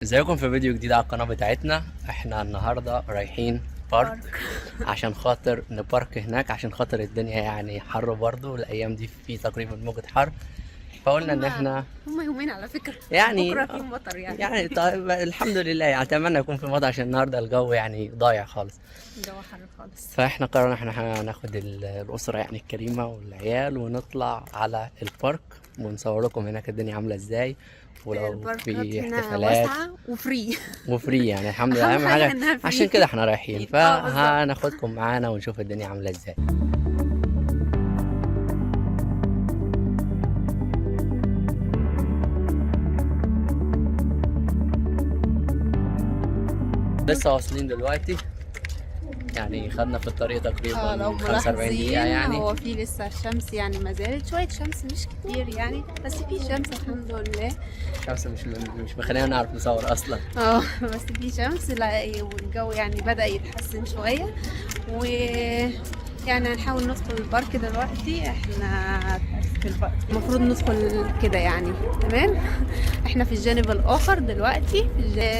ازيكم في فيديو جديد على القناة بتاعتنا. احنا النهاردة رايحين بارك عشان خاطر نبارك هناك، عشان خاطر الدنيا يعني حر برضو الايام دي، في تقريبا موجة حر، فقلنا ان احنا هما يومين على فكرة يعني بكرة في مطر يعني طيب الحمد لله، يعني اتمنى يكون في مطر عشان النهارده الجو يعني ضايع خالص. الجو حر خالص. فاحنا قررنا احنا هناخد الاسرة يعني الكريمة والعيال ونطلع على البارك ونصور لكم هناك الدنيا عاملة ازاي، ولو الباركات في هنا احتفالات واسعة وفري. وفري يعني الحمد لله، أهم اهم حاجة حاجه إنها فري. عشان كده احنا رايحين، بالظبط. فهناخدكم معانا ونشوف الدنيا عامله ازاي. لسه واصلين دلوقتي، يعني خدنا في الطريق تقريبا لو 45 دقيقه يعني. هو في لسه الشمس يعني ما زالت شوية شمس، مش كتير يعني، بس في شمس الحمد لله. الشمس مش مخلينا نعرف نصور اصلا. بس في شمس، لا والجو يعني بدأ يتحسن شوية، و يعني هنحاول ندخل البارك دلوقتي. احنا في البارك المفروض ندخل كده يعني، تمام. احنا في الجانب الاخر دلوقتي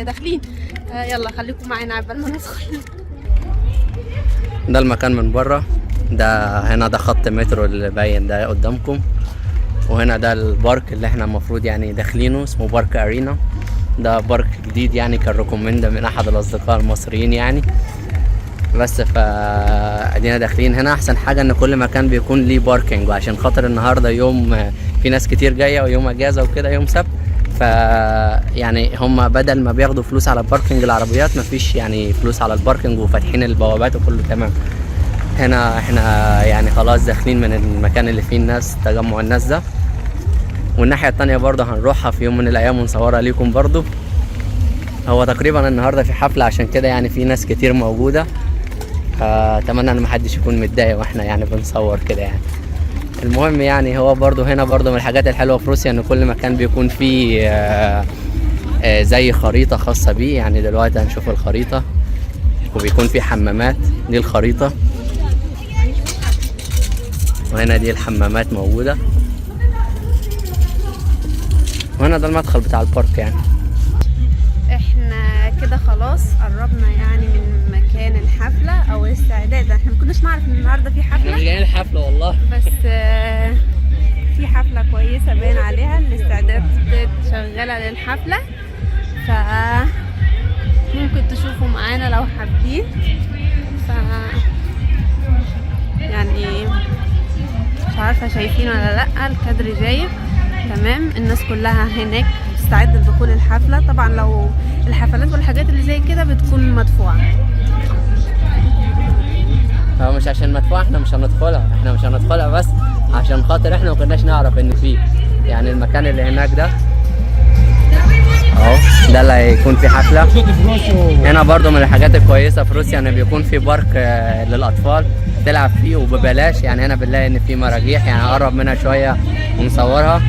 داخلين. يلا خليكم معانا عبال ما ندخل. ده المكان من بره، ده هنا ده خط مترو اللي باين ده قدامكم، وهنا ده البارك اللي احنا المفروض يعني داخلينه، اسمه بارك ارينا. ده بارك جديد يعني، كان ريكومند من احد الاصدقاء المصريين يعني. بس ادينا داخلين هنا. احسن حاجه ان كل مكان بيكون ليه باركنج، وعشان خاطر النهارده يوم في ناس كتير جايه ويوم اجازه وكده، يوم سبت، ف يعني هم بدل ما بياخدوا فلوس على باركنج العربيات، مفيش يعني فلوس على الباركنج، وفاتحين البوابات وكله تمام. هنا احنا يعني خلاص داخلين من المكان اللي فيه الناس، تجمع الناس ده. والناحيه التانيه برضه هنروحها في يوم من الايام ونصورها ليكم برضه. هو تقريبا النهارده في حفله، عشان كده يعني في ناس كتير موجوده، فاتمنى ان محدش يكون متضايق واحنا يعني بنصور كده يعني. المهم يعني هو برضو هنا برضو من الحاجات الحلوه في روسيا ان كل مكان بيكون فيه زي خريطه خاصه بيه. يعني دلوقتي هنشوف الخريطه، وبيكون فيه حمامات. دي الخريطه، وهنا دي الحمامات موجوده، وهنا ده المدخل بتاع البارك يعني. احنا كده خلاص قربنا يعني من مكان الحفلة او الاستعداد. احنا مكناش نعرف ان النهارده في احنا مش حفلة، جايين الحفله والله، بس في حفلة كويسة باين عليها، الاستعداد شغالة للحفلة، ف ممكن تشوفوا معانا لو حابين. ف يعني مش عارفة شايفين ولا لأ، الكادر جايب تمام. الناس كلها هناك تستعد لدخول الحفلة. طبعا لو الحفلات والحاجات اللي زي كده بتكون مدفوعة. هو مش عشان مدفوع احنا مش هندخلها، بس عشان خاطر احنا ما كناش نعرف ان فيه يعني المكان اللي هناك ده اهو، ده اللي هيكون فيه حفله. هنا برضو من الحاجات الكويسه في روسيا ان بيكون في بارك للاطفال تلعب فيه وببلاش. يعني هنا بنلاقي ان في مراجيح، يعني هقرب منها شويه ونصورها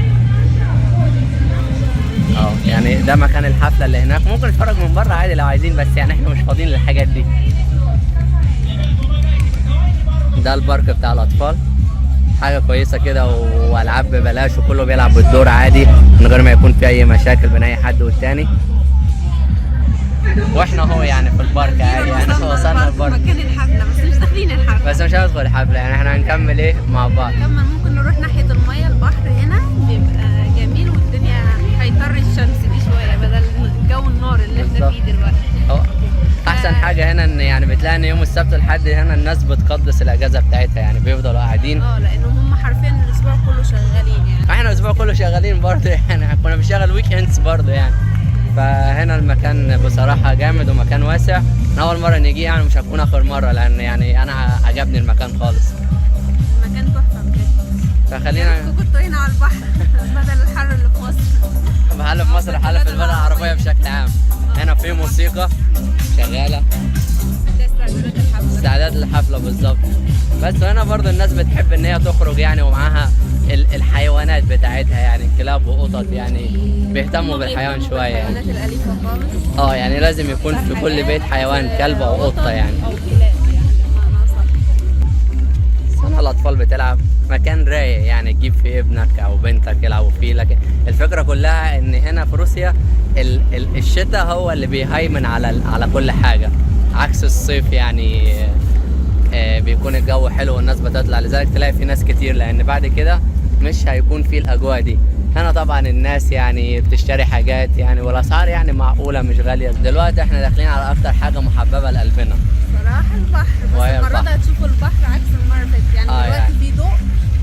اهو. يعني ده مكان الحفله اللي هناك، ممكن نتفرج من بره عادي لو عايزين، بس يعني احنا مش فاضيين للحاجات دي. ده البارك بتاع الاطفال، حاجه كويسه كده، والعاب ببلاش، وكله بيلعب بالدور عادي من غير ما يكون في اي مشاكل بين اي حد والتاني. واحنا اهو يعني في البارك عادي، يعني وصلنا البارك مكان الحفلة، بس مش داخلين الحفلة، بس مش هندخل الحفله. يعني احنا هنكمل ايه مع بعض. كمان ممكن نروح ناحية المية. البحر هنا بيبقى جميل، والدنيا هيطر الشمس دي شوية بدل جو النار اللي احنا فيه دلوقتي. احسن حاجه هنا ان يعني بتلاقي ان يوم السبت لحد هنا الناس بتقدس الاجازه بتاعتها، يعني بيفضلوا قاعدين. لانهم هم حرفيا الاسبوع كله شغالين يعني. احنا الاسبوع كله شغالين برضه، يعني كنا بنشتغل ويك اندز برضه يعني. فهنا المكان بصراحه جامد ومكان واسع. انا اول مره نيجي يعني، مش هتكون اخر مره، لان يعني انا عجبني المكان خالص. المكان تحفه بجد. فخلينا كنت هنا على البحر بدل الحر اللي في مصر. بحل في مصر، حل في البلد العربيه بشكل عام. هنا في موسيقى شغاله، استعداد للحفله بالظبط. بس هنا برضه الناس بتحب ان هي تخرج يعني، ومعاها الحيوانات بتاعتها، يعني كلاب وقطط، يعني بيهتموا بالحيوان شويه يعني. الحيوانات الاليفه خالص. يعني لازم يكون في كل بيت حيوان، كلب او قطه يعني. او كلاب يعني. هنا الاطفال بتلعب، مكان رايق يعني تجيب فيه ابنك او بنتك يلعبوا فيه. لكن الفكره كلها ان هنا في روسيا الشتاء هو اللي بيهيمن على كل حاجه، عكس الصيف يعني. بيكون الجو حلو والناس بتطلع، لذلك تلاقي في ناس كتير، لان بعد كده مش هيكون في الاجواء دي. هنا طبعا الناس يعني بتشتري حاجات يعني، والاسعار يعني معقوله مش غاليه. دلوقتي احنا داخلين على اكتر حاجه محببه لقلبنا صراحة البحر، بس المرة دي هتشوفوا البحر عكس المرة اللي فاتت يعني. دلوقتي يعني في ضوء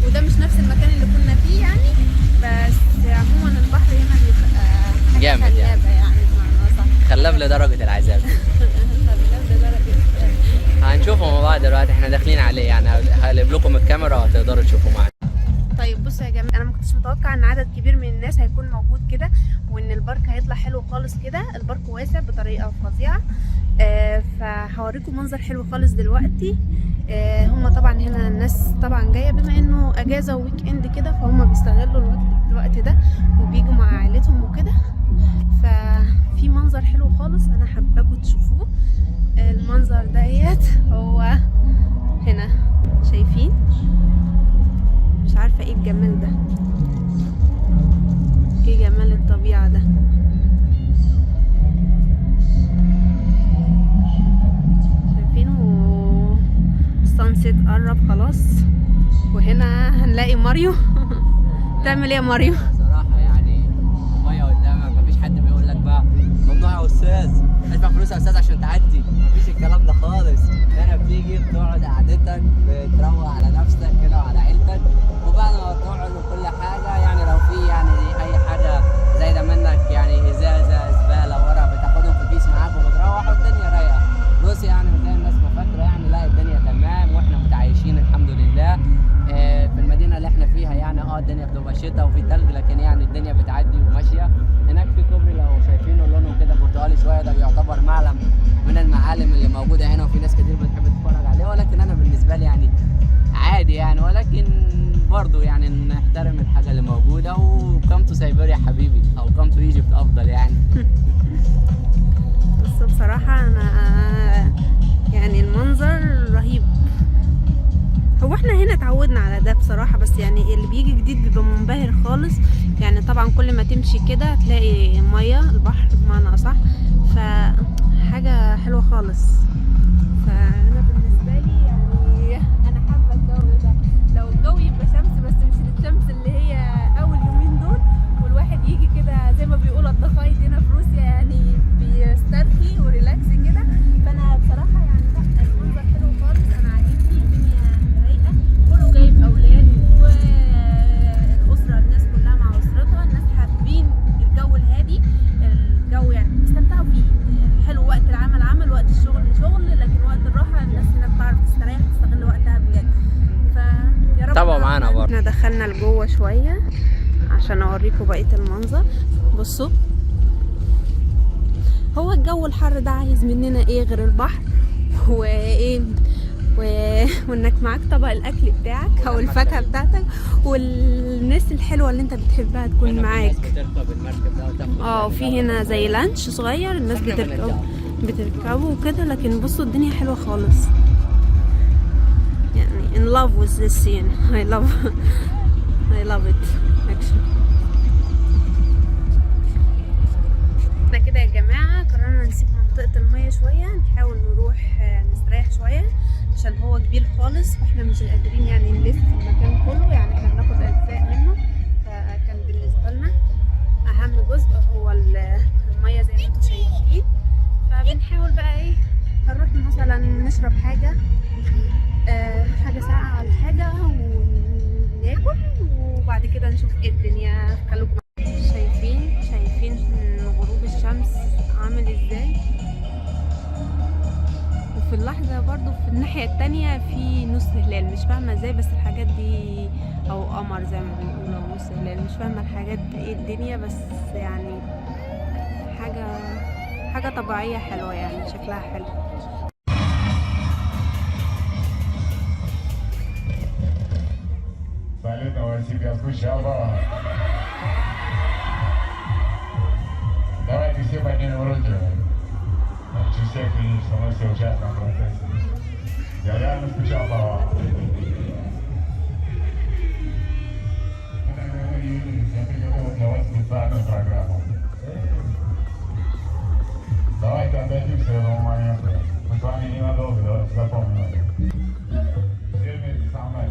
وده مش نفس المكان اللي كنا فيه يعني، بس عموما البحر هنا بيبقى حاجة جامد يعني بمعنى صح، خلاب لدرجة العذاب. خلاب لدرجة. هنشوفه مع بعض دلوقتي، احنا داخلين عليه يعني. هقلب لكم الكاميرا وهتقدروا تشوفوا معانا. طيب بصوا يا جماعه، انا ما كنتش متوقع ان عدد كبير من الناس هيكون موجود كده، وان البارك هيطلع حلو خالص كده. البارك واسع بطريقه فظيعه. فهوريكم منظر حلو خالص دلوقتي. هم طبعا هنا الناس طبعا جايه بما انه اجازه وويك اند كده، فهم بيستغلوا الوقت ده وبيجوا مع عائلتهم وكده. ففي منظر حلو خالص انا حاباكم تشوفوه. المنظر ديت هو هنا، شايفين؟ مش عارفه ايه الجمال ده، ايه جمال الطبيعه ده. شايفينه؟ السانسيت قرب خلاص، وهنا هنلاقي ماريو. تعمل ايه يا ماريو؟ صراحه يعني ميه قدامك، مفيش حد بيقول لك بقى ممنوع يا استاذ ادفع فلوس يا استاذ عشان تعدي، مفيش الكلام ده خالص. هنا بتيجي بتقعد قعدتك، بتروق على نفسك كده وعلى عيلتك، وبعد ما تقعد وكل حاجه يعني لو في يعني اي حاجه زايده منك يعني ازازه زباله ورق بتاخدهم في كيس معاك وبتروح والدنيا رايقه. روسيا يعني زي الناس ما فاكره يعني، لا الدنيا تمام واحنا متعايشين الحمد لله. في المدينه اللي احنا فيها يعني الدنيا بتبقى شتاء وفي تلج، لكن يعني الدنيا بتعدي وماشيه. هناك في كوبري لو شايفينه لونه كده برتقالي شويه، ده يعتبر معلم من المعالم اللي موجوده هنا، وفي ناس كتير بتحب تتفرج عليه. ولكن انا بالنسبه لي يعني عادي يعني، ولكن برضو يعني نحترم الحاجه اللي موجوده. وكم تو سيبيريا حبيبي، او كم تو ايجيبت افضل يعني. بس بصراحه انا يعني المنظر رهيب. هو احنا هنا اتعودنا على ده بصراحة، بس يعني اللي بيجي جديد بيبقى منبهر خالص يعني. طبعا كل ما تمشي كده هتلاقي مية، البحر بمعنى اصح، فحاجة حلوة خالص. فانا بالنسبة لي يعني انا حابة الجو ده. لو الجو يبقى شمس، بس مش الشمس اللي هي اول يومين دول، والواحد يجي كده زي ما بيقولوا الضفايد هنا في روسيا يعني بيسترخي وريلاكس كده. فانا بصراحة يعني لا، المنظر حلو خالص، انا عاجبني. الدنيا كله جايب اولاد والاسره، الناس كلها مع اسرتها، الناس حابين الجو الهادي، الجو يعني بيستمتعوا فيه. حلو وقت العمل عمل، وقت الشغل شغل، لكن وقت الراحه الناس هنا بتعرف تستريح تستغل وقتها بجد. فيا رب طبعا معانا برضه. احنا دخلنا لجوه شويه عشان اوريكم بقيه المنظر. بصوا، هو الجو الحر ده عايز مننا ايه غير البحر وايه وانك معاك طبق الاكل بتاعك او الفاكهه بتاعتك، والناس الحلوه اللي انت بتحبها تكون معاك. بتركب المركب ده وتاخد في هنا زي لانش صغير الناس بتركبه وكده. لكن بصوا الدنيا حلوه خالص يعني. in love with this scene. I love it actually. احنا كده يا جماعه قررنا نسيب منطقه الميه شويه، نحاول نروح نستريح شويه عشان هو كبير خالص، واحنا مش قادرين يعني نلف في المكان كله يعني. احنا بناخد اجزاء منه، فكان بالنسبه لنا اهم جزء هو الميه زي ما انتم شايفين. فبنحاول بقى ايه، هنروح مثلا نشرب حاجه ساقعه ولا حاجه وناكل، وبعد كده نشوف ايه الدنيا. خلوكم شايفين غروب الشمس عامل ازاي. وفي اللحظة برضو في الناحية التانية في نص هلال، مش فاهمة ازاي، بس الحاجات دي او قمر زي ما بنقول او نص هلال، مش فاهمة الحاجات دي ايه الدنيا، بس يعني حاجة طبيعية حلوة يعني، شكلها حلو. Давайте все поднимем руки. Через всех видишь, что мы все участвуем в процессе. Я реально скучал по вам. sempre que eu vou escutar no programa. Давай, também tem que ser uma manhã. Mas a menina dúvida, está comigo. Filme de São Marcos.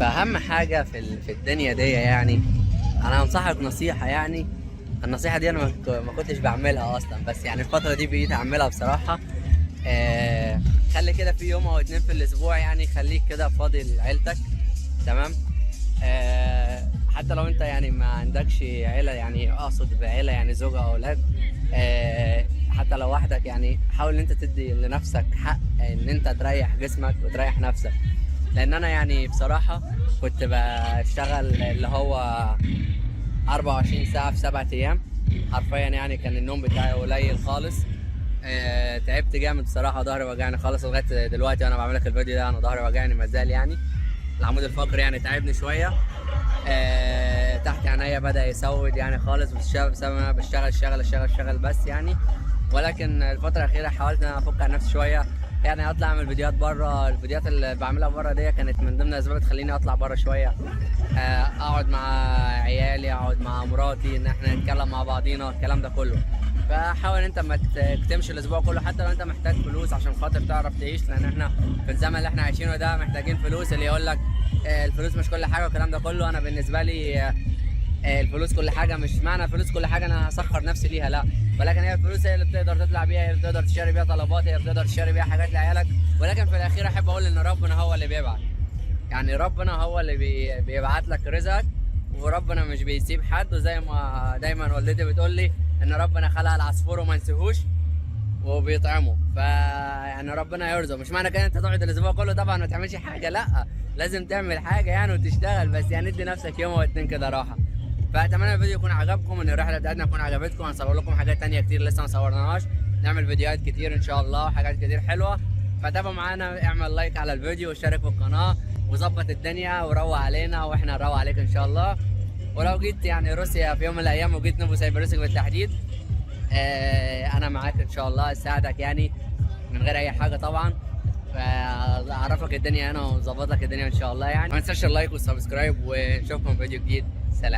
فأهم حاجة في الدنيا دي يعني أنا أنصحك نصيحة يعني. النصيحة دي أنا ما كنتش بعملها أصلا، بس يعني الفترة دي بقيت أعملها بصراحة. خلي كده في يوم أو 2 في الأسبوع يعني خليك كده فاضي لعيلتك، تمام. حتى لو أنت يعني ما عندكش عيلة، يعني أقصد بعيلة يعني زوجة أو أولاد، حتى لو وحدك يعني حاول إن أنت تدي لنفسك حق إن أنت تريح جسمك وتريح نفسك. لان انا يعني بصراحه كنت بشتغل اللي هو 24 ساعه في 7 ايام حرفيا، يعني كان النوم بتاعي قليل خالص. تعبت جامد بصراحه، ظهري وجعني خالص لغايه دلوقتي وانا بعمل لك الفيديو ده، انا ظهري وجعني مازال يعني. العمود الفقري يعني تعبني شويه. تحت عينيا بدا يسود يعني خالص بسبب انا بشتغل بس يعني. ولكن الفتره الاخيره حاولت ان انا افك عن نفسي شويه، يعني اطلع اعمل فيديوهات بره. الفيديوهات اللي بعملها بره دي كانت من ضمن الاسباب اللي تخليني اطلع بره شويه، اقعد مع عيالي، اقعد مع مراتي، ان احنا نتكلم مع بعضينا، الكلام ده كله. فحاول انت ما تكتمش الاسبوع كله، حتى لو انت محتاج فلوس عشان خاطر تعرف تعيش، لان احنا في الزمن اللي احنا عايشينه ده محتاجين فلوس. اللي يقول لك الفلوس مش كل حاجه والكلام ده كله، انا بالنسبه لي الفلوس كل حاجه. مش معنى الفلوس كل حاجه انا هسخر نفسي ليها، لا، ولكن هي الفلوس هي اللي بتقدر تطلع بيها، هي اللي بتقدر تشتري بيها طلبات، هي اللي بتقدر تشتري بيها حاجات لعيالك. ولكن في الاخير احب اقول ان ربنا هو اللي بيبعت، يعني ربنا هو اللي بيبعت لك رزقك، وربنا مش بيسيب حد. وزي ما دايما والدتي بتقول لي ان ربنا خلق العصفور وما نسيهوش وبيطعمه. يعني ربنا يرزق. مش معنى كده انت تقعد الاسبوع كله طبعا ما تعملش حاجه، لا، لازم تعمل حاجه يعني وتشتغل، بس يعني ادي نفسك يوم او 2 كده راحه. فاتمنى الفيديو يكون عجبكم، ان الرحله بتاعتنا تكون عجبتكم. هنصور لكم حاجات تانية كتير لسه ما صورناهاش، نعمل فيديوهات كتير ان شاء الله وحاجات كتير حلوه. فتابعوا معانا، اعمل لايك على الفيديو واشترك في القناه وظبط الدنيا وروق علينا واحنا نروق عليك ان شاء الله. ولو جيت يعني روسيا في يوم من الايام وجيت نوفوسيبيرسك بالتحديد، انا معاك ان شاء الله، اساعدك يعني من غير اي حاجه طبعا. اعرفك الدنيا انا وظبط لك الدنيا ان شاء الله يعني. ما تنساش اللايك والسبسكرايب، ونشوفكم في فيديو جديد.